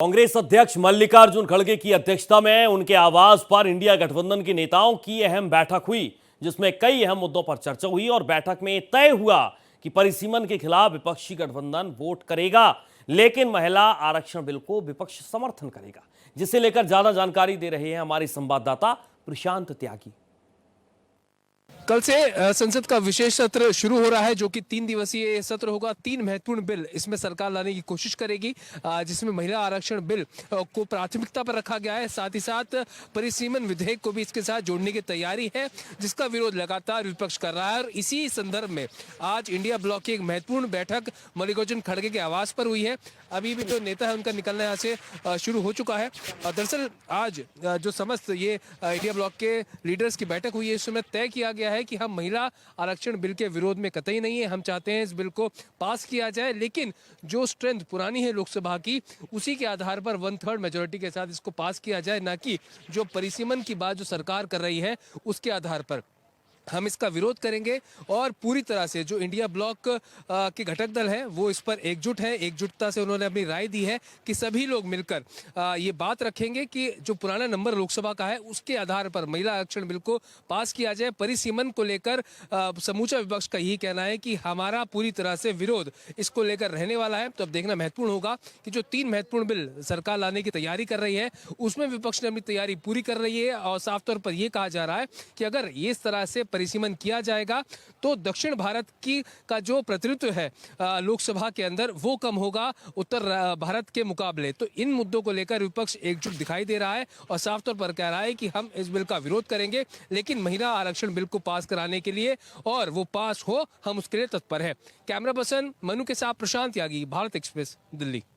कांग्रेस अध्यक्ष मल्लिकार्जुन खड़गे की अध्यक्षता में उनके आवास पर इंडिया गठबंधन के नेताओं की अहम बैठक हुई, जिसमें कई अहम मुद्दों पर चर्चा हुई और बैठक में तय हुआ कि परिसीमन के खिलाफ विपक्षी गठबंधन वोट करेगा, लेकिन महिला आरक्षण बिल को विपक्ष समर्थन करेगा। जिसे लेकर ज्यादा जानकारी दे रहे हैं हमारे संवाददाता प्रशांत त्यागी। कल से संसद का विशेष सत्र शुरू हो रहा है, जो कि 3 दिवसीय सत्र होगा। 3 महत्वपूर्ण बिल इसमें सरकार लाने की कोशिश करेगी, जिसमें महिला आरक्षण बिल को प्राथमिकता पर रखा गया है। साथ ही साथ परिसीमन विधेयक को भी इसके साथ जोड़ने की तैयारी है, जिसका विरोध लगातार विपक्ष कर रहा है। और इसी संदर्भ में आज इंडिया ब्लॉक की एक महत्वपूर्ण बैठक मल्लिकार्जुन खड़गे के आवास पर हुई है। अभी भी जो नेता है उनका निकलना यहाँ से शुरू हो चुका है। दरअसल आज जो समस्त ये इंडिया ब्लॉक के लीडर्स की बैठक हुई है, इसमें तय किया गया है कि हम महिला आरक्षण बिल के विरोध में कतई नहीं है। हम चाहते हैं इस बिल को पास किया जाए, लेकिन जो स्ट्रेंथ पुरानी है लोकसभा की, उसी के आधार पर 1/3 मेजोरिटी के साथ इसको पास किया जाए, ना कि जो परिसीमन की बात जो सरकार कर रही है उसके आधार पर। हम इसका विरोध करेंगे और पूरी तरह से जो इंडिया ब्लॉक के घटक दल है वो इस पर एकजुट है। एकजुटता से उन्होंने अपनी राय दी है कि सभी लोग मिलकर ये बात रखेंगे कि जो पुराना नंबर लोकसभा का है उसके आधार पर महिला आरक्षण बिल को पास किया जाए। परिसीमन को लेकर समूचा विपक्ष का यही कहना है कि हमारा पूरी तरह से विरोध इसको लेकर रहने वाला है। तो अब देखना महत्वपूर्ण होगा कि जो 3 महत्वपूर्ण बिल सरकार लाने की तैयारी कर रही है, उसमें विपक्ष ने अपनी तैयारी पूरी कर रही है। और साफ तौर पर यह कहा जा रहा है कि अगर ये इस तरह से परिसीमन किया जाएगा तो दक्षिण भारत की का जो प्रतिनिधित्व है लोकसभा के अंदर वो कम होगा उत्तर भारत के मुकाबले। तो इन मुद्दों को लेकर विपक्ष एकजुट दिखाई दे रहा है और साफ तौर पर कह रहा है कि हम इस बिल का विरोध करेंगे, लेकिन महिला आरक्षण बिल को पास कराने के लिए और वो पास हो, हम उसके लिए तत्पर हैं। कैमरा पर्सन मनु के साथ प्रशांत त्यागी, भारत एक्सप्रेस, दिल्ली।